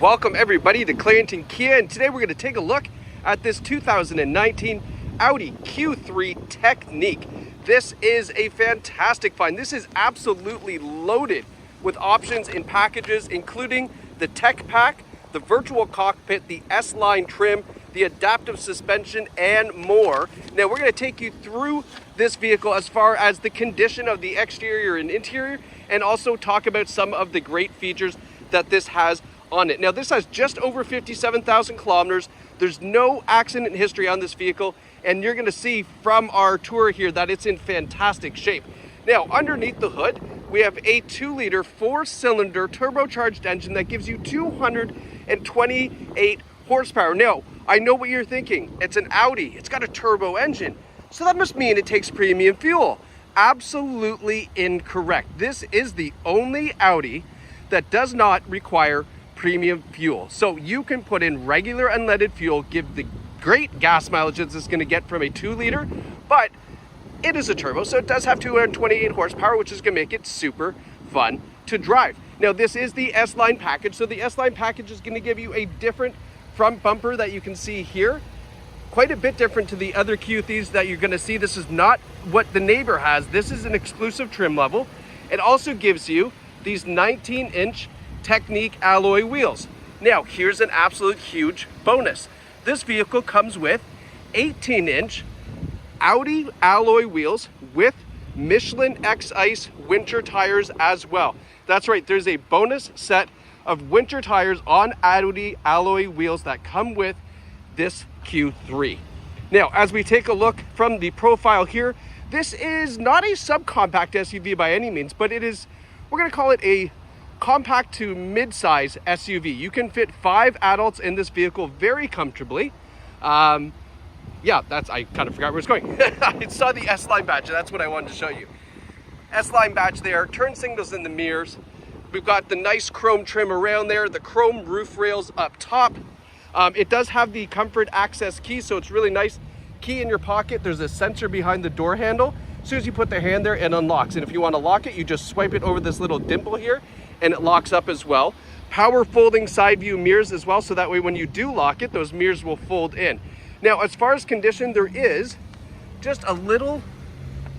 Welcome everybody to Clarington Kia, and today we're going to take a look at this 2019 Audi Q3 Technik. This is a fantastic find. This is absolutely loaded with options and packages, including the Tech Pack, the virtual cockpit, the S-Line trim, the adaptive suspension, and more. Now we're going to take you through this vehicle as far as the condition of the exterior and interior, and also talk about some of the great features that this has on it. Now this has just over 57,000 kilometers. There's no accident history on this vehicle, and you're going to see from our tour here that it's in fantastic shape. Now underneath the hood we have a 2-liter 4-cylinder turbocharged engine that gives you 228 horsepower. Now I know what you're thinking, it's an Audi, it's got a turbo engine, so that must mean it takes premium fuel. Absolutely incorrect. This is the only Audi that does not require premium fuel. So you can put in regular unleaded fuel, give the great gas mileage that it's going to get from a 2-liter, but it is a turbo, so it does have 228 horsepower, which is going to make it super fun to drive. Now this is the S-Line package, so the S-Line package is going to give you a different front bumper that you can see here. Quite a bit different to the other Q3s that you're going to see. This is not what the neighbor has. This is an exclusive trim level. It also gives you these 19-inch Technik alloy wheels. Now here's an absolute huge bonus. This vehicle comes with 18-inch Audi alloy wheels with Michelin X-Ice winter tires as well. That's right, there's a bonus set of winter tires on Audi alloy wheels that come with this Q3. Now as we take a look from the profile here, this is not a subcompact SUV by any means, but it is, we're going to call it a compact to mid-size SUV. You can fit 5 adults in this vehicle very comfortably. Yeah, I kind of forgot where it's going. I saw the S-Line badge, and that's what I wanted to show you. S-Line badge there, turn signals in the mirrors. We've got the nice chrome trim around there, the chrome roof rails up top. It does have the comfort access key, so it's really nice. Key in your pocket, there's a sensor behind the door handle. As soon as you put the hand there, it unlocks. And if you want to lock it, you just swipe it over this little dimple here, and it locks up as well. Power folding side view mirrors as well, so that way when you do lock it, those mirrors will fold in. Now, as far as condition, there is just a little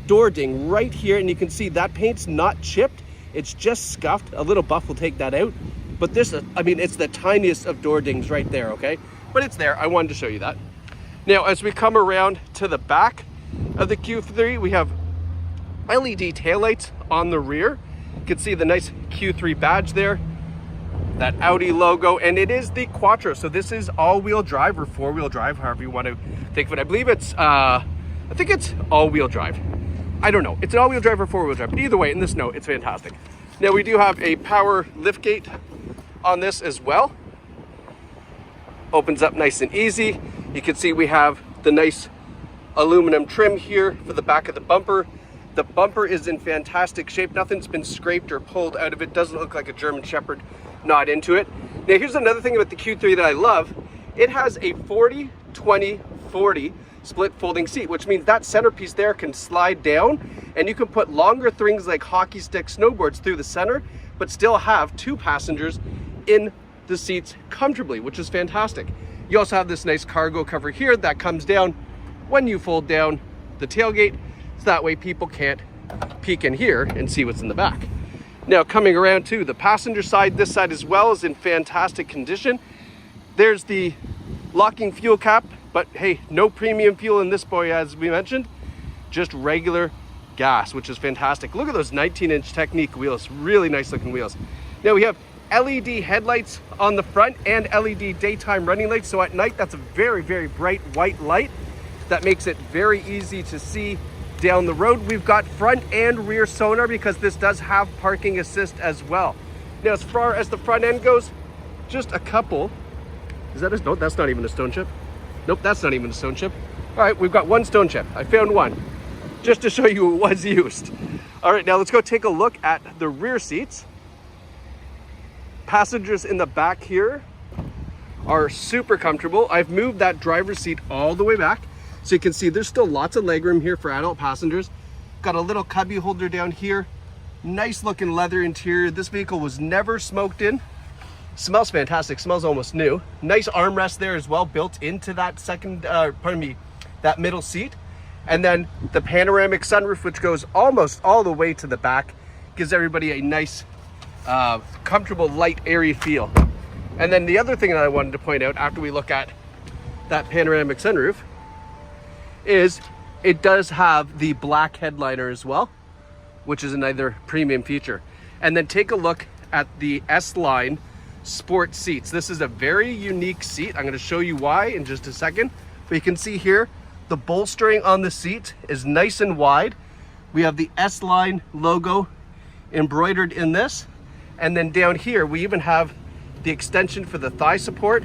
door ding right here, and you can see that paint's not chipped, it's just scuffed. A little buff will take that out, but this, I mean, it's the tiniest of door dings right there, okay? But it's there, I wanted to show you that. Now, as we come around to the back of the Q3, we have LED taillights on the rear. You can see the nice Q3 badge there, that Audi logo, and it is the Quattro. So this is all-wheel drive or 4-wheel drive, however you want to think of it. I believe it's, I think it's all-wheel drive. I don't know. It's an all-wheel drive or 4-wheel drive, but either way, in this note, it's fantastic. Now we do have a power liftgate on this as well. Opens up nice and easy. You can see we have the nice aluminum trim here for the back of the bumper. The bumper is in fantastic shape. Nothing's been scraped or pulled out of it. Doesn't look like a German Shepherd not into it. Now here's another thing about the Q3 that I love. It has a 40-20-40 split folding seat, which means that centerpiece there can slide down, and you can put longer things like hockey stick snowboards through the center, but still have 2 passengers in the seats comfortably, which is fantastic. You also have this nice cargo cover here that comes down when you fold down the tailgate, so that way people can't peek in here and see what's in the back. Now coming around to the passenger side, this side as well is in fantastic condition. There's the locking fuel cap, but hey, no premium fuel in this boy, as we mentioned, just regular gas, which is fantastic. Look at those 19-inch Technik wheels, really nice looking wheels. Now we have LED headlights on the front and LED daytime running lights, so at night that's a very, very bright white light that makes it very easy to see down the road. We've got front and rear sonar because this does have parking assist as well. Now as far as the front end goes, just a couple, no, that's not even a stone chip. Nope, that's not even a stone chip. All right, we've got 1 stone chip. I found 1 just to show you it was used. All right, now let's go take a look at the rear seats. Passengers in the back here are super comfortable. I've moved that driver's seat all the way back, so you can see there's still lots of legroom here for adult passengers. Got a little cubby holder down here. Nice looking leather interior. This vehicle was never smoked in. Smells fantastic, smells almost new. Nice armrest there as well, built into that that middle seat. And then the panoramic sunroof, which goes almost all the way to the back, gives everybody a nice, comfortable, light, airy feel. And then the other thing that I wanted to point out after we look at that panoramic sunroof is it does have the black headliner as well, which is another premium feature. And then take a look at the S-Line sport seats. This is a very unique seat. I'm going to show you why in just a second. But you can see here, the bolstering on the seat is nice and wide. We have the S-Line logo embroidered in this. And then down here, we even have the extension for the thigh support.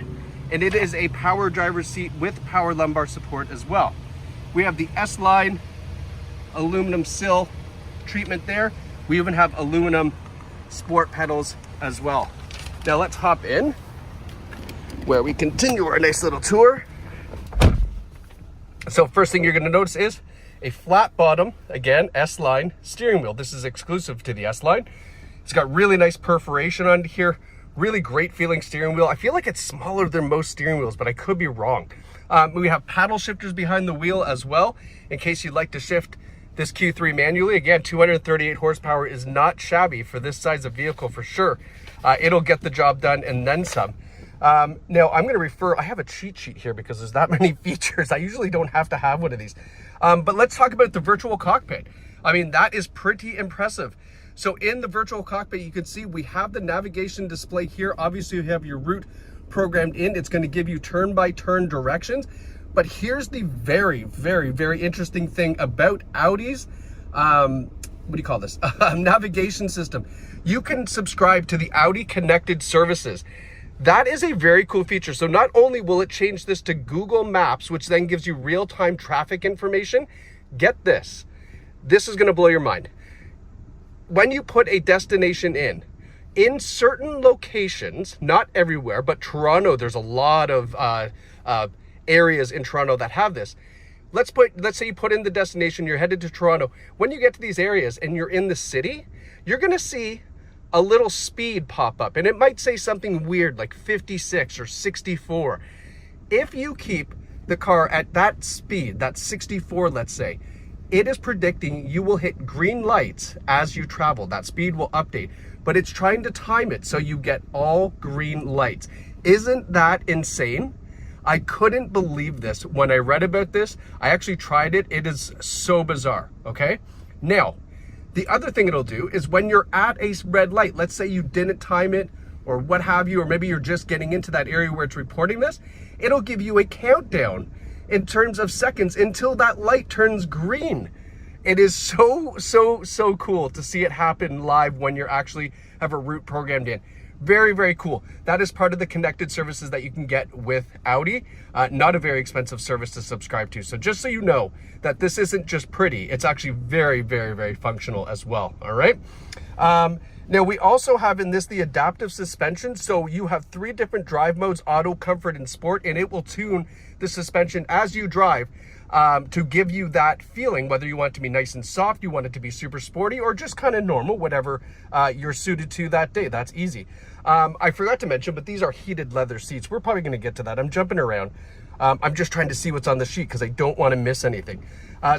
And it is a power driver's seat with power lumbar support as well. We have the S-Line aluminum sill treatment there. We even have aluminum sport pedals as well. Now let's hop in where we continue our nice little tour. So first thing you're going to notice is a flat bottom, again, S-Line steering wheel. This is exclusive to the S-Line. It's got really nice perforation on here. Really great feeling steering wheel. I feel like it's smaller than most steering wheels, but I could be wrong. We have paddle shifters behind the wheel as well, in case you'd like to shift this Q3 manually. Again, 238 horsepower is not shabby for this size of vehicle for sure. It'll get the job done and then some. Now I'm going to refer, I have a cheat sheet here because there's that many features. I usually don't have to have one of these. But let's talk about the virtual cockpit. I mean, that is pretty impressive. So in the virtual cockpit, you can see we have the navigation display here. Obviously you have your route programmed in. It's going to give you turn-by-turn directions. But here's the very, very, very interesting thing about Audi's, what do you call this? Navigation system. You can subscribe to the Audi connected services. That is a very cool feature. So not only will it change this to Google Maps, which then gives you real-time traffic information, get this. This is going to blow your mind. When you put a destination in certain locations, not everywhere, but Toronto, there's a lot of areas in Toronto that have this. Let's say you put in the destination, you're headed to Toronto. When you get to these areas and you're in the city, you're going to see a little speed pop up, and it might say something weird like 56 or 64. If you keep the car at that speed, that 64, let's say, it is predicting you will hit green lights as you travel. That speed will update, but it's trying to time it so you get all green lights. Isn't that insane? I couldn't believe this. When I read about this, I actually tried it. It is so bizarre, okay? Now, the other thing it'll do is when you're at a red light, let's say you didn't time it or what have you, or maybe you're just getting into that area where it's reporting this, it'll give you a countdown in terms of seconds until that light turns green. It is so cool to see it happen live when you're actually have a route programmed in. Very, very cool. That is part of the connected services that you can get with Audi. Not a very expensive service to subscribe to. So just so you know that this isn't just pretty, it's actually very, very, very functional as well. All right. Now we also have in this the adaptive suspension. So you have 3 different drive modes: auto, comfort, and sport, and it will tune the suspension as you drive to give you that feeling, whether you want it to be nice and soft, you want it to be super sporty, or just kind of normal, whatever you're suited to that day. That's easy. I forgot to mention, but these are heated leather seats. We're probably going to get to that. I'm jumping around. I'm just trying to see what's on the sheet because I don't want to miss anything.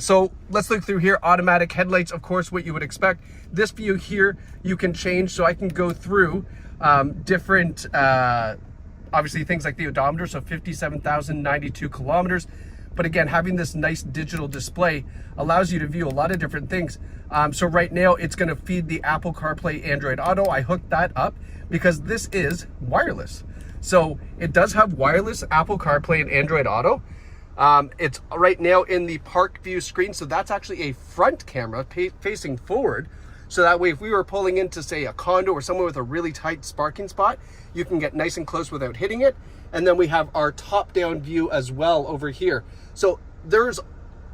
So let's look through here. Automatic headlights, of course, what you would expect. This view here, you can change, so I can go through different, obviously things like the odometer, so 57,092 kilometers. But again, having this nice digital display allows you to view a lot of different things. So right now it's going to feed the Apple CarPlay, Android Auto. I hooked that up because this is wireless. So it does have wireless Apple CarPlay and Android Auto. It's right now in the park view screen. So that's actually a front camera facing forward. So that way, if we were pulling into, say, a condo or somewhere with a really tight parking spot, you can get nice and close without hitting it. And then we have our top-down view as well over here. So there's,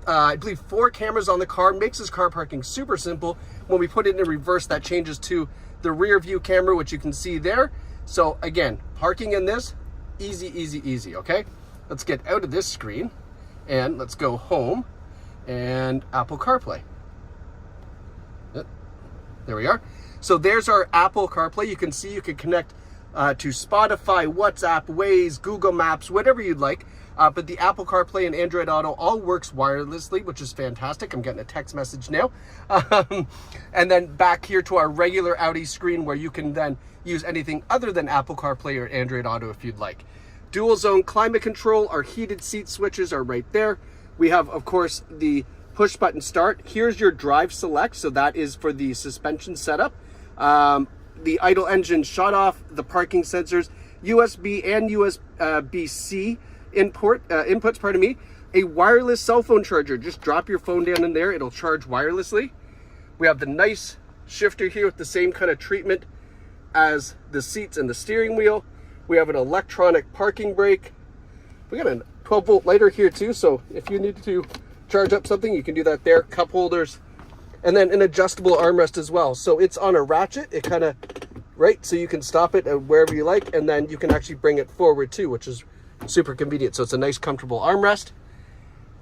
I believe, 4 cameras on the car. Makes this car parking super simple. When we put it in reverse, that changes to the rear view camera, which you can see there. So again, parking in this, easy, easy, easy, okay? Let's get out of this screen and let's go home and Apple CarPlay. There we are. So there's our Apple CarPlay. You can see you can connect to Spotify, WhatsApp, Waze, Google Maps, whatever you'd like. But the Apple CarPlay and Android Auto all works wirelessly, which is fantastic. I'm getting a text message now. And then back here to our regular Audi screen, where you can then use anything other than Apple CarPlay or Android Auto if you'd like. Dual zone climate control, our heated seat switches are right there. We have, of course, the push button start. Here's your drive select, so that is for the suspension setup. The idle engine shut off, the parking sensors, USB and USB-C inputs, pardon me, a wireless cell phone charger. Just drop your phone down in there, it'll charge wirelessly. We have the nice shifter here with the same kind of treatment as the seats and the steering wheel. We have an electronic parking brake. We got a 12-volt lighter here too, so if you need to charge up something, you can do that there. Cup holders, and then an adjustable armrest as well. So it's on a ratchet, it kind of, right, so you can stop it wherever you like, and then you can actually bring it forward too, which is super convenient. So it's a nice comfortable armrest.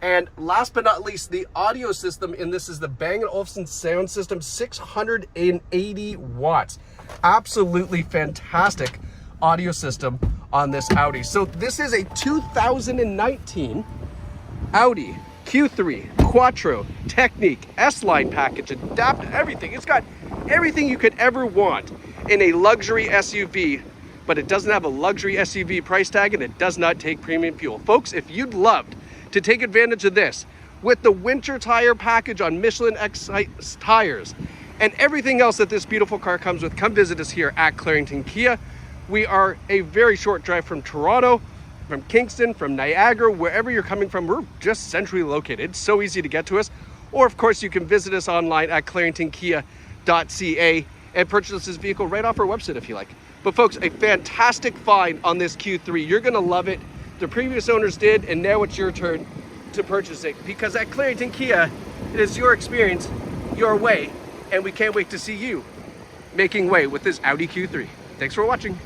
And last but not least, the audio system in this is the Bang & Olufsen sound system, 680 watts. Absolutely fantastic audio system on this Audi. So this is a 2019 Audi Q3 Quattro Technik S-Line package, adapted, everything. It's got everything you could ever want in a luxury SUV, but it doesn't have a luxury SUV price tag, and it does not take premium fuel. Folks, if you'd loved to take advantage of this with the winter tire package on Michelin X tires and everything else that this beautiful car comes with, come visit us here at Clarington Kia. We are a very short drive from Toronto, from Kingston, from Niagara, wherever you're coming from. We're just centrally located. It's so easy to get to us. Or of course, you can visit us online at claringtonkia.ca and purchase this vehicle right off our website if you like. But folks, a fantastic find on this Q3. You're gonna love it. The previous owners did, and now it's your turn to purchase it, because at Clarington Kia, it is your experience, your way, and we can't wait to see you making way with this Audi Q3. Thanks for watching.